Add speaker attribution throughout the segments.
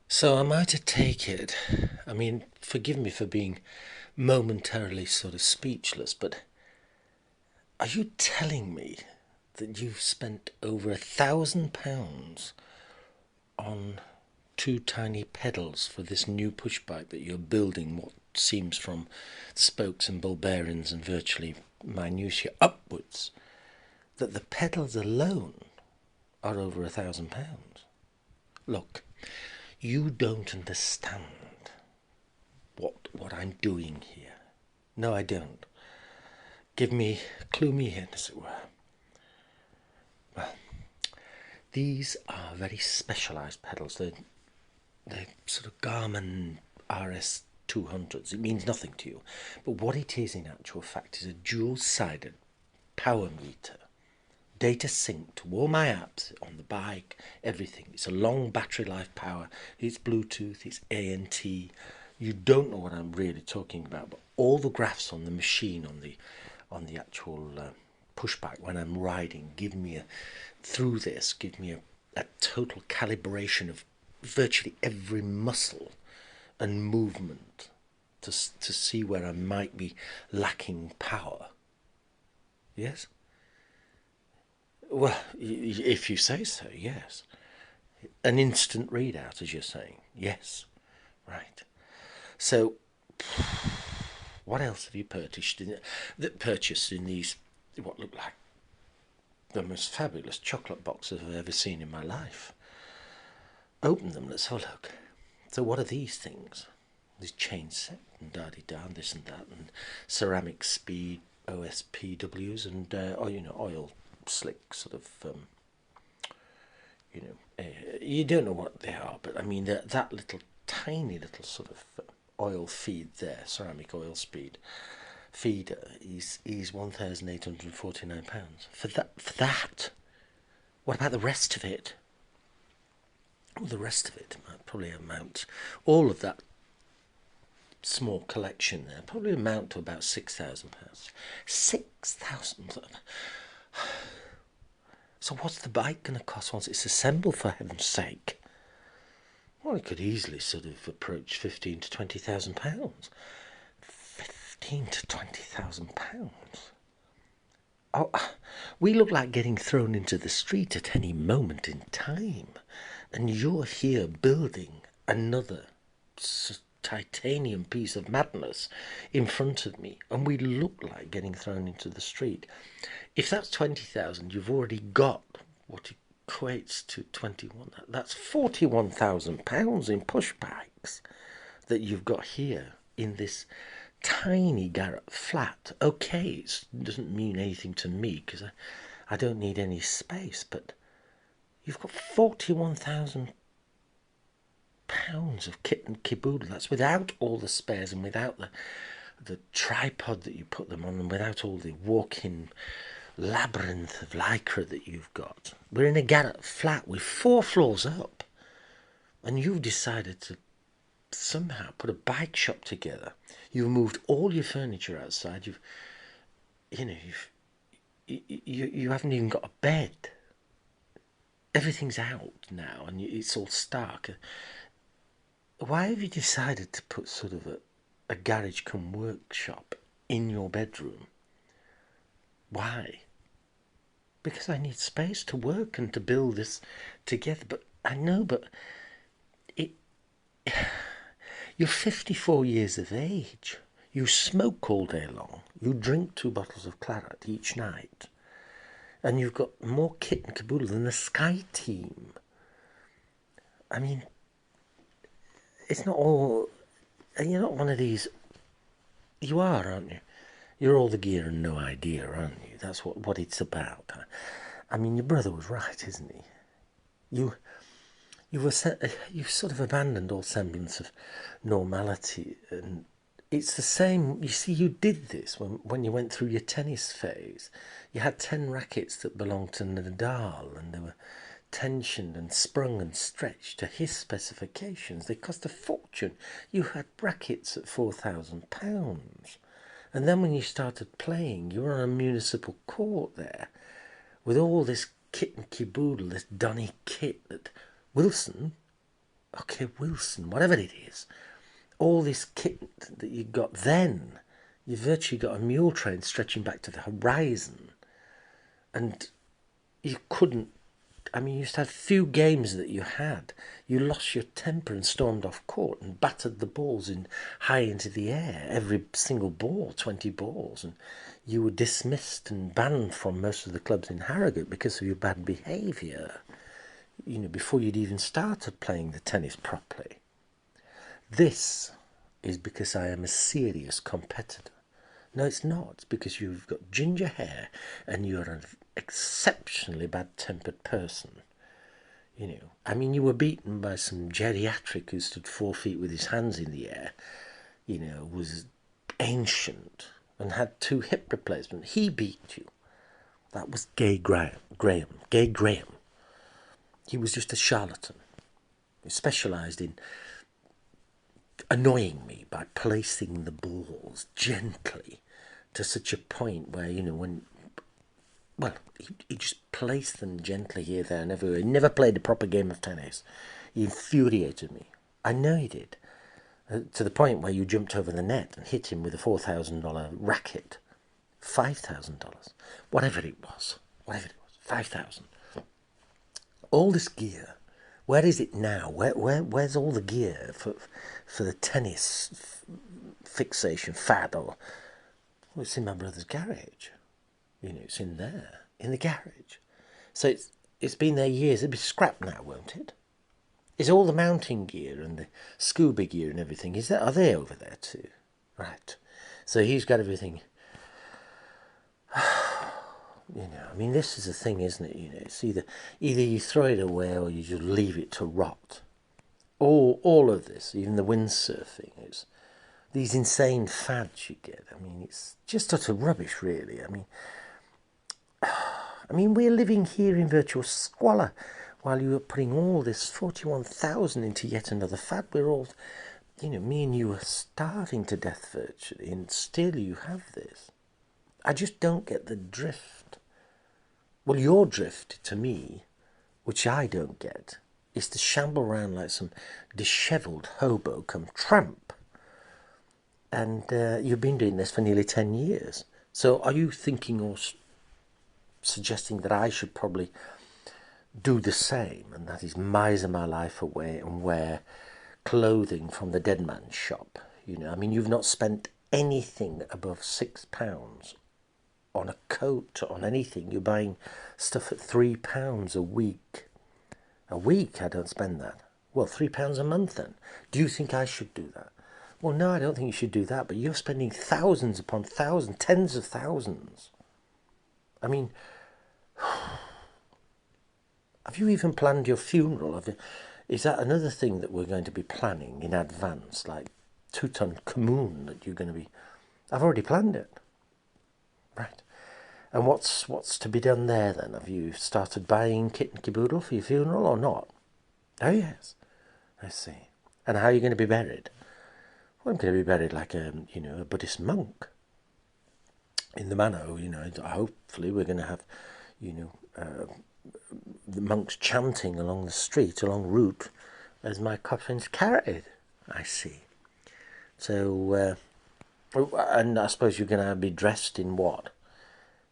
Speaker 1: So am I to take it? I mean, forgive me for being momentarily sort of speechless, but are you telling me that you've spent over £1,000 on two tiny pedals for this new push bike that you're building, what seems from spokes and ball bearings and virtually minutiae upwards, that the pedals alone are over £1,000? Look, you don't understand what I'm doing here. No, I don't. Clue me in, as it were. Well, these are very specialised pedals. They're sort of Garmin RS 200s. It means nothing to you. But what it is in actual fact is a dual-sided power meter. Data synced to all my apps on the bike, everything. It's a long battery life power. It's Bluetooth, it's ANT. You don't know what I'm really talking about, but all the graphs on the machine, on the actual pushback when I'm riding, give me a total calibration of virtually every muscle and movement to see where I might be lacking power. Yes? Well, if you say so, yes. An instant readout, as you're saying. Yes. Right. So, what else have you purchased in these, what look like the most fabulous chocolate boxes I've ever seen in my life? Open them, let's have a look. So what are these things? These chain set and da-di-da and this and that and ceramic speed OSPWs and oil slick sort of you don't know what they are, but I mean that little tiny little sort of oil feed there, ceramic oil speed feeder is £1,849 for that. What about the rest of it? Well, the rest of it might probably amount, all of that small collection there, probably amount to about £6,000. 6,000. So what's the bike going to cost once it's assembled, for heaven's sake? Well, it could easily sort of approach £15,000 to £20,000. £15,000 to £20,000. Oh, we look like getting thrown into the street at any moment in time, and you're here building another titanium piece of madness in front of me, and we look like getting thrown into the street. If that's 20,000, you've already got what equates to 21. That's £41,000 in pushbacks that you've got here in this tiny garret flat. Okay, it doesn't mean anything to me because I don't need any space, but you've got £41,000 of kit and caboodle. That's without all the spares and without the tripod that you put them on and without all the walk-in labyrinth of lycra that you've got. We're in a garret flat with 4 floors up, and you've decided to somehow put a bike shop together. You've moved all your furniture outside. You haven't even got a bed. Everything's out now, and it's all stark. Why have you decided to put sort of a garage cum workshop in your bedroom? Why? Because I need space to work and to build this together. But I know, but it. You're 54 years of age. You smoke all day long. You drink 2 bottles of claret each night. And you've got more kit and caboodle than the Sky Team. I mean, it's not all. You're not one of these. You are, aren't you? You're all the gear and no idea, aren't you? That's what it's about. I mean, your brother was right, isn't he? You you sort of abandoned all semblance of normality, and it's the same. You see, you did this when you went through your tennis phase. You had 10 rackets that belonged to Nadal, and they were tensioned and sprung and stretched to his specifications. They cost a fortune. You had rackets at £4,000. And then when you started playing, you were on a municipal court there with all this kit and caboodle, this dunny kit that Wilson, Okay, Wilson, whatever it is, all this kit that you got then, you virtually got a mule train stretching back to the horizon. And you couldn't, I mean, you used to have few games that you had. You lost your temper and stormed off court and battered the balls in high into the air, every single ball, 20 balls. And you were dismissed and banned from most of the clubs in Harrogate because of your bad behaviour, you know, before you'd even started playing the tennis properly. This is because I am a serious competitor. No, it's not. It's because you've got ginger hair and you're an exceptionally bad-tempered person. You know, I mean, you were beaten by some geriatric who stood 4 feet with his hands in the air, you know, was ancient and had 2 hip replacements. He beat you. That was Gay Graham. He was just a charlatan. He specialised in annoying me by placing the balls gently to such a point where, you know, when, well, he just placed them gently here, there and everywhere. He never played a proper game of tennis. He infuriated me. I know he did. To the point where you jumped over the net and hit him with a $4,000 racket. $5,000. Whatever it was. 5,000. All this gear. Where is it now? Where's all the gear for the tennis fixation fad? Or, well, it's in my brother's garage. You know, it's in there, in the garage. So it's been there years. It'll be scrapped now, won't it? Is all the mounting gear and the scuba gear and everything, are they over there too? Right. So he's got everything. You know, I mean, this is the thing, isn't it? You know, it's either you throw it away or you just leave it to rot. All of this, even the windsurfing, is these insane fads you get. I mean, it's just utter rubbish, really. I mean, we're living here in virtual squalor while you are putting all this 41,000 into yet another fad. We're all, you know, me and you are starving to death virtually, and still you have this. I just don't get the drift. Well, your drift to me, which I don't get, is to shamble around like some dishevelled hobo come tramp. And you've been doing this for nearly 10 years. So are you thinking or suggesting that I should probably do the same, and that is miser my life away and wear clothing from the dead man's shop? You know, I mean, you've not spent anything above £6 on a coat, on anything. You're buying stuff at £3 a week. A week? I don't spend that. Well, £3 a month then. Do you think I should do that? Well, no, I don't think you should do that, but you're spending thousands upon thousands, tens of thousands. I mean, have you even planned your funeral? Is that another thing that we're going to be planning in advance, like Tutankhamun that you're going to be... I've already planned it. Right. And what's to be done there then? Have you started buying kit and caboodle for your funeral or not? Oh yes, I see. And how are you going to be buried? Well, I'm going to be buried like a Buddhist monk. In the manner, you know, hopefully we're going to have, the monks chanting along the street, along route, as my coffin's carried. I see. So, and I suppose you're going to be dressed in what?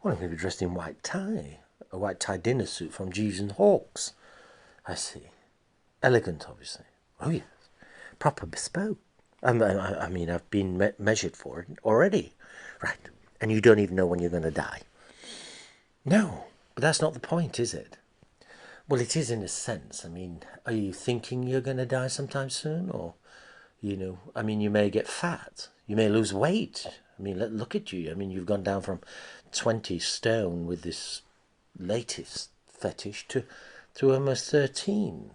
Speaker 1: Well, I'm going to be dressed in white tie. A white tie dinner suit from Jeeves and Hawkes. I see. Elegant, obviously. Oh, yes. Proper bespoke. I mean, I've been measured for it already. Right. And you don't even know when you're going to die. No. But that's not the point, is it? Well, it is in a sense. I mean, are you thinking you're going to die sometime soon? Or, I mean, you may get fat. You may lose weight. I mean, look at you. I mean, you've gone down from 20 stone with this latest fetish to almost 13.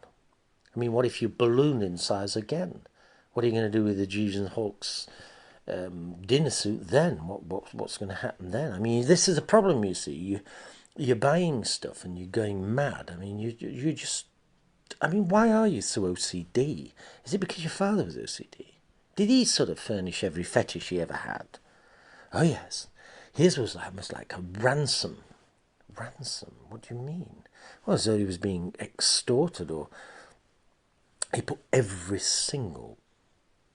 Speaker 1: I mean, what if you balloon in size again? What are you going to do with the Jeeves and Hawkes dinner suit then? What's going to happen then? I mean, this is a problem, you see. You're buying stuff and you're going mad. I mean, you just... I mean, why are you so OCD? Is it because your father was OCD? Did he sort of furnish every fetish he ever had? Oh, yes. His was almost like a ransom. Ransom? What do you mean? Well, as though he was being extorted or He put every single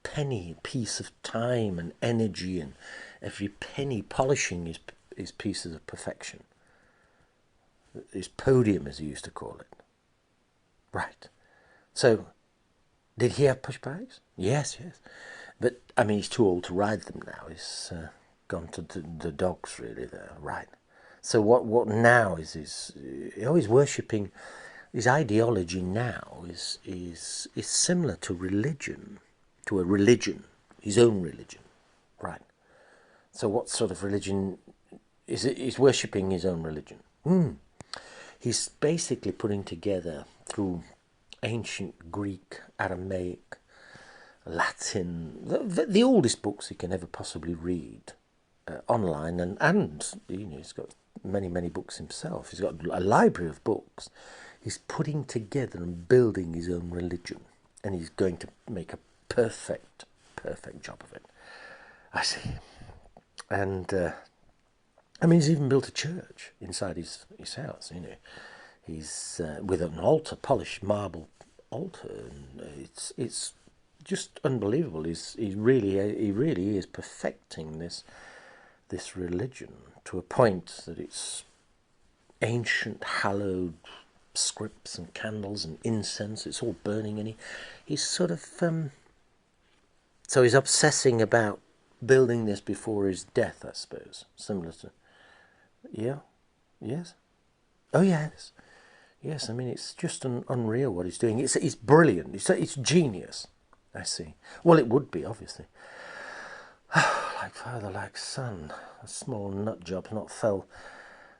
Speaker 1: penny, piece of time and energy, and every penny polishing his pieces of perfection. His podium, as he used to call it. Right. So, did he have pushbacks? Yes, yes. But, I mean, he's too old to ride them now. He's gone to the dogs, really, there. Right. So what now is he's worshipping, his ideology now is similar to religion, to a religion, his own religion. Right. So what sort of religion is it? He's worshipping his own religion. He's basically putting together, through ancient Greek, Aramaic, Latin, the oldest books he can ever possibly read online, and he's got many books himself. He's got a library of books. He's putting together and building his own religion, and he's going to make a perfect job of it. I see. And I mean, he's even built a church inside his house. He's with an altar, polished marble altar, and it's just unbelievable. He really is perfecting this religion to a point that it's ancient, hallowed scripts and candles and incense. It's all burning, and he's sort of so he's obsessing about building this before his death, I suppose. Similar to, yeah, yes, oh yes, yes. I mean, it's just unreal what he's doing. It's brilliant. It's genius. I see. Well, it would be, obviously. Like father, like son. A small nut job's not fell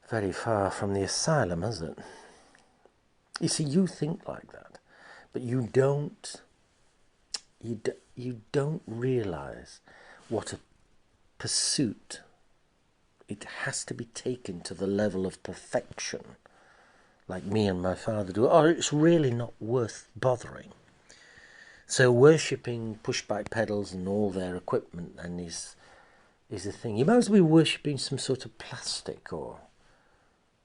Speaker 1: very far from the asylum, has it? You see, you think like that, but you don't. You don't realise what a pursuit. It has to be taken to the level of perfection, like me and my father do, or it's really not worth bothering. So worshipping push-bike pedals and all their equipment and is a thing. You might as well be worshipping some sort of plastic, or,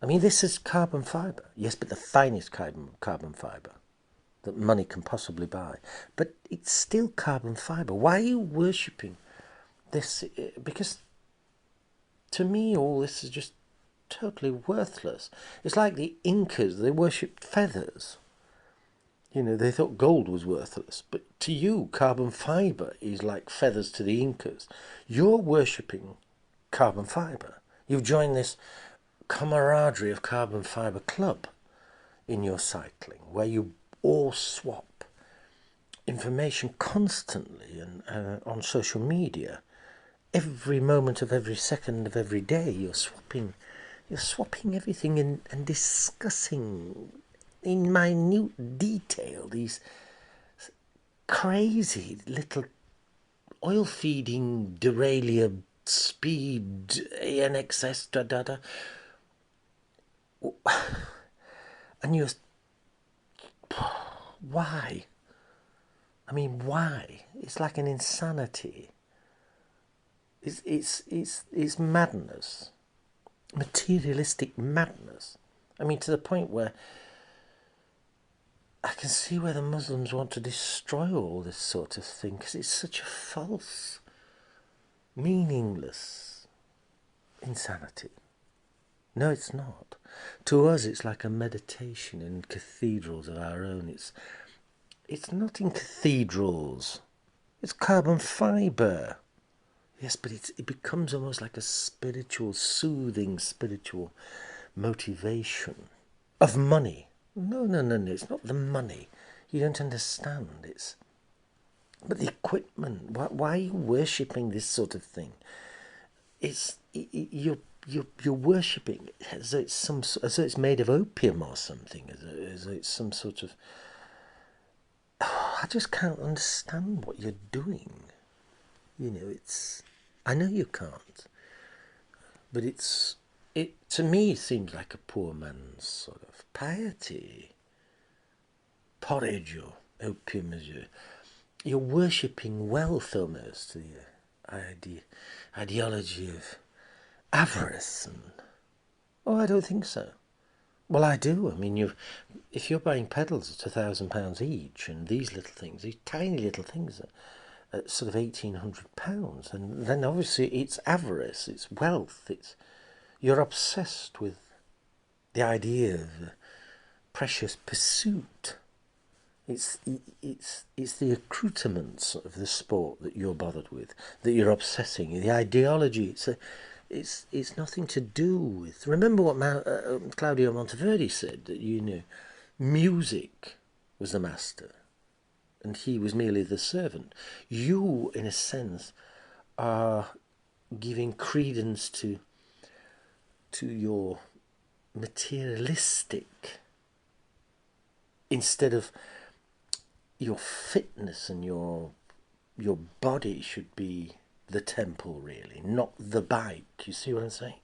Speaker 1: I mean, this is carbon fibre. Yes, but the finest carbon fibre that money can possibly buy. But it's still carbon fibre. Why are you worshipping this? Because to me, all this is just totally worthless. It's like the Incas. They worshipped feathers. They thought gold was worthless. But to you, carbon fibre is like feathers to the Incas. You're worshipping carbon fibre. You've joined this camaraderie of carbon fibre club in your cycling, where you all swap information constantly and on social media. Every moment of every second of every day, you're swapping everything and discussing in minute detail these crazy little oil feeding derailleur speed ANXS da. And you're, why? I mean, why? It's like an insanity. It's madness, materialistic madness. I mean, to the point where I can see where the Muslims want to destroy all this sort of thing, because it's such a false, meaningless insanity. No, it's not. To us, it's like a meditation in cathedrals of our own. It's not in cathedrals. It's carbon fibre. Yes, but it becomes almost like a spiritual, soothing spiritual motivation of money. No, it's not the money. You don't understand. But the equipment. Why are you worshipping this sort of thing? You're worshipping as though it's made of opium or something, as though it's some sort of. I just can't understand what you're doing. I know you can't, but it to me seems like a poor man's sort of piety. Porridge or opium, as you're worshipping wealth almost, the ideology of avarice. Oh, I don't think so. Well, I do. I mean, if you're buying pedals at £1,000 each, and these little things, these tiny little things, at sort of £1,800, and then obviously it's avarice, it's wealth, it's you're obsessed with the idea of precious pursuit. It's the accoutrements of the sport that you're bothered with, that you're obsessing. The ideology. It's nothing to do with. Remember what Claudio Monteverdi said, that you knew, music was the master, and he was merely the servant. You, in a sense, are giving credence to your materialistic, instead of your fitness, and your body should be the temple, really, not the bike. You see what I'm saying?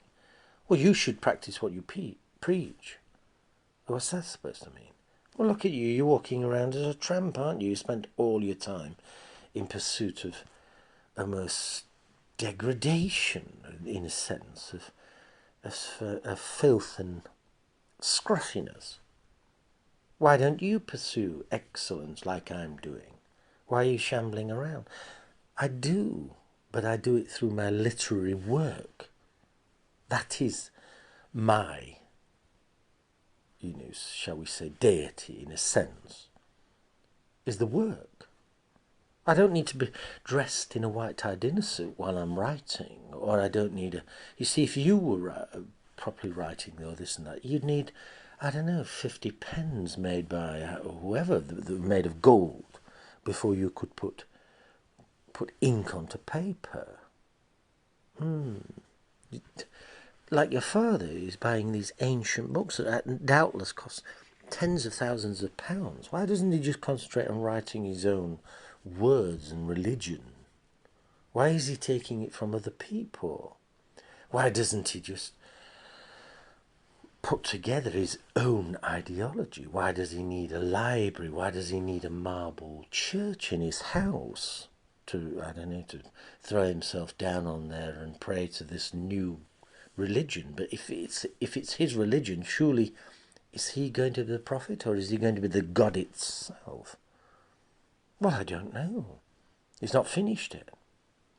Speaker 1: Well, you should practice what you preach. What's that supposed to mean? Well, look at you. You're walking around as a tramp, aren't you? You spend all your time in pursuit of almost degradation, in a sense, of filth and scruffiness. Why don't you pursue excellence like I'm doing? Why are you shambling around? I do, but I do it through my literary work. That is my, shall we say, deity, in a sense, is the work. I don't need to be dressed in a white-tie dinner suit while I'm writing, or I don't need a... You see, if you were properly writing or this and that, you'd need, I don't know, 50 pens made by whoever, made of gold, before you could put ink onto paper. Like your father, who's buying these ancient books that doubtless cost tens of thousands of pounds. Why doesn't he just concentrate on writing his own words and religion? Why is he taking it from other people? Why doesn't he just put together his own ideology? Why does he need a library? Why does he need a marble church in his house to, I don't know, to throw himself down on there and pray to this new religion? But if it's his religion, surely is he going to be the prophet, or is he going to be the God itself? Well, I don't know. He's not finished it.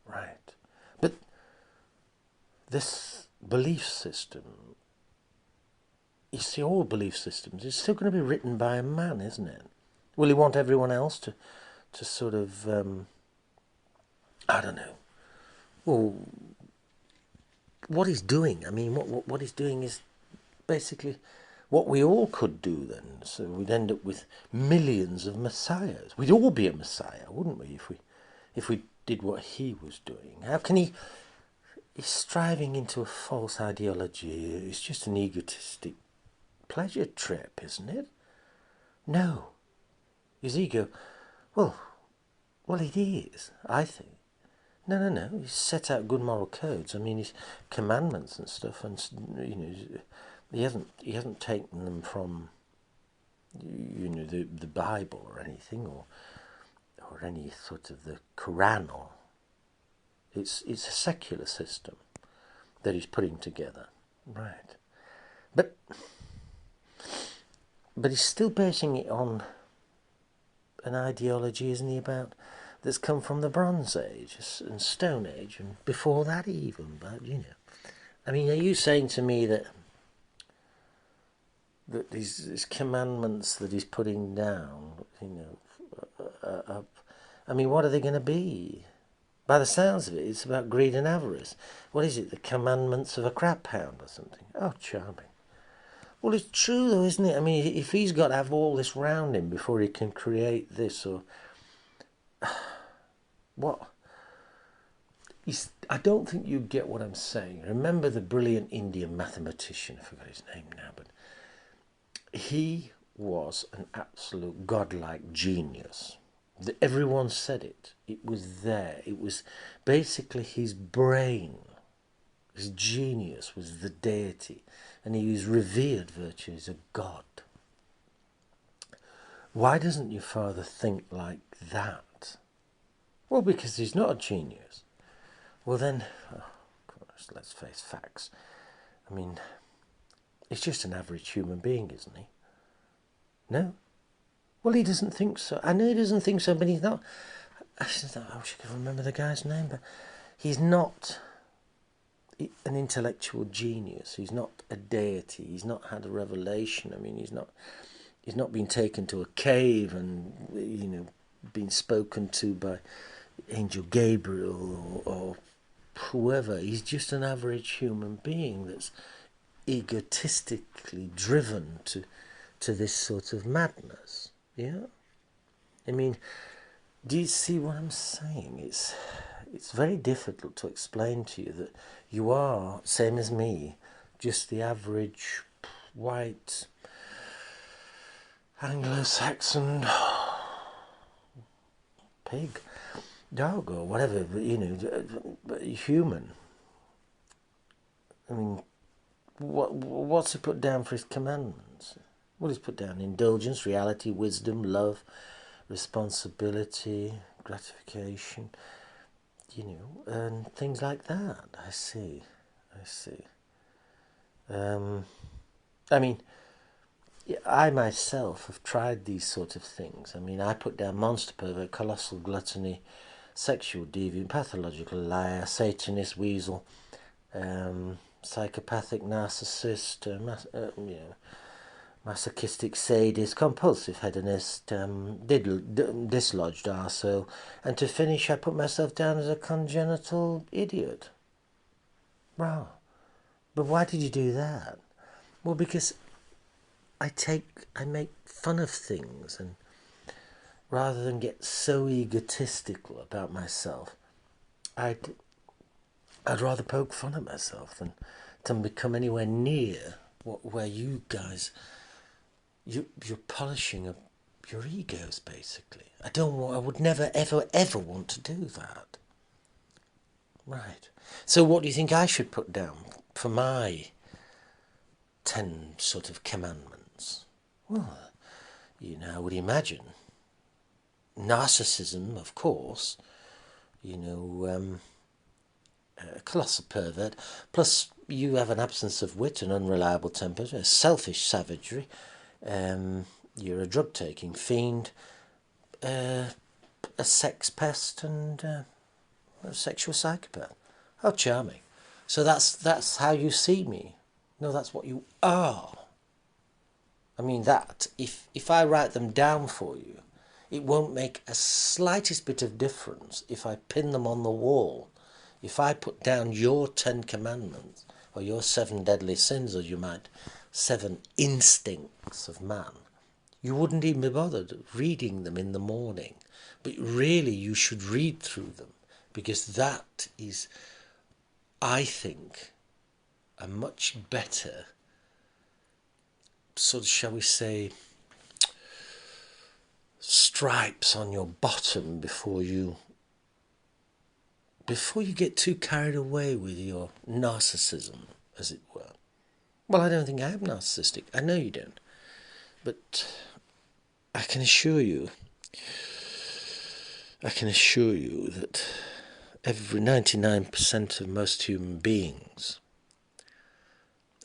Speaker 1: Right. But this belief system, you see, all belief systems, it's still going to be written by a man, isn't it? Will he want everyone else to sort of, I don't know. Well, what he's doing, I mean, what he's doing is basically what we all could do then. So we'd end up with millions of messiahs. We'd all be a messiah, wouldn't we, if we did what he was doing? How can he... He's striving into a false ideology. It's just an egotistic pleasure trip, isn't it? No. His ego... Well, it is, I think. No. He's set out good moral codes. I mean, his commandments and stuff, and he hasn't taken them from the Bible or anything, or any sort of the Quran. Or it's a secular system that he's putting together, right? But he's still basing it on an ideology, isn't he, that's come from the Bronze Age and Stone Age, and before that even. But I mean, are you saying to me that these commandments that he's putting down, I mean, what are they going to be? By the sounds of it, it's about greed and avarice. What is it, the commandments of a crap pound or something? Oh, charming. Well, it's true though, isn't it? I mean, if he's got to have all this round him before he can create this, or... What? I don't think you get what I'm saying. Remember the brilliant Indian mathematician, I forgot his name now, but he was an absolute godlike genius. Everyone said it. It was there. It was basically his brain. His genius was the deity, and he was revered virtually as a god. Why doesn't your father think like that? Well, because he's not a genius. Well then, let's face facts. I mean, He's just an average human being, isn't he? No? Well, he doesn't think so. I know he doesn't think so, but he's not... I wish I could remember the guy's name, but he's not an intellectual genius. He's not a deity. He's not had a revelation. I mean, he's not been taken to a cave and, been spoken to by Angel Gabriel or whoever. He's just an average human being that's egotistically driven to this sort of madness. Yeah? I mean, do you see what I'm saying? It's very difficult to explain to you that you are, same as me, just the average white Anglo-Saxon pig, dog, or whatever, but human. I mean, what's he put down for his commandments? Well, he's put down indulgence, reality, wisdom, love, responsibility, gratification, and things like that. I see. I mean, I myself have tried these sort of things. I mean, I put down monster pervert, colossal gluttony, sexual deviant, pathological liar, satanist, weasel, psychopathic, narcissist, masochistic sadist, compulsive hedonist, dislodged arsehole, and to finish, I put myself down as a congenital idiot. Wow. But why did you do that? Well, because I make fun of things, and rather than get so egotistical about myself, I'd rather poke fun at myself than become anywhere near where you guys, you're polishing your egos, basically. I would never, ever want to do that. Right. So what do you think I should put down for my 10 sort of commandments? Well, I would imagine narcissism, of course, colossal pervert, plus you have an absence of wit and unreliable temper, a selfish savagery, you're a drug-taking fiend, a sex pest, and a sexual psychopath. How charming. So that's how you see me. No, that's what you are. I mean, that, if I write them down for you, it won't make a slightest bit of difference if I pin them on the wall. If I put down your 10 commandments, or your 7 deadly sins, or 7 instincts of man, you wouldn't even be bothered reading them in the morning. But really, you should read through them, because that is, I think, a much better sort of, shall we say, stripes on your bottom before you get too carried away with your narcissism, as it were. Well, I don't think I am narcissistic. I know you don't. But I can assure you that every 99% of most human beings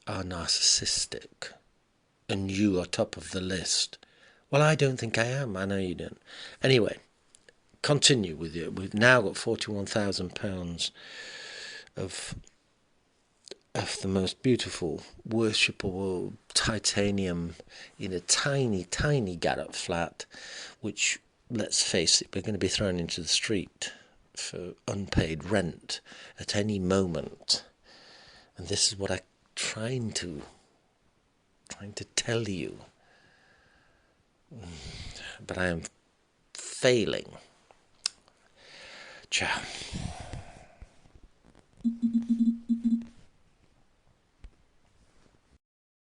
Speaker 1: are narcissistic, and you are top of the list. Well, I don't think I am. I know you don't. Anyway, continue with you. We've now got £41,000 of the most beautiful, worshipable titanium in a tiny, tiny garret flat, which, let's face it, we're going to be thrown into the street for unpaid rent at any moment. And this is what I'm trying to tell you. But I am failing. Ciao.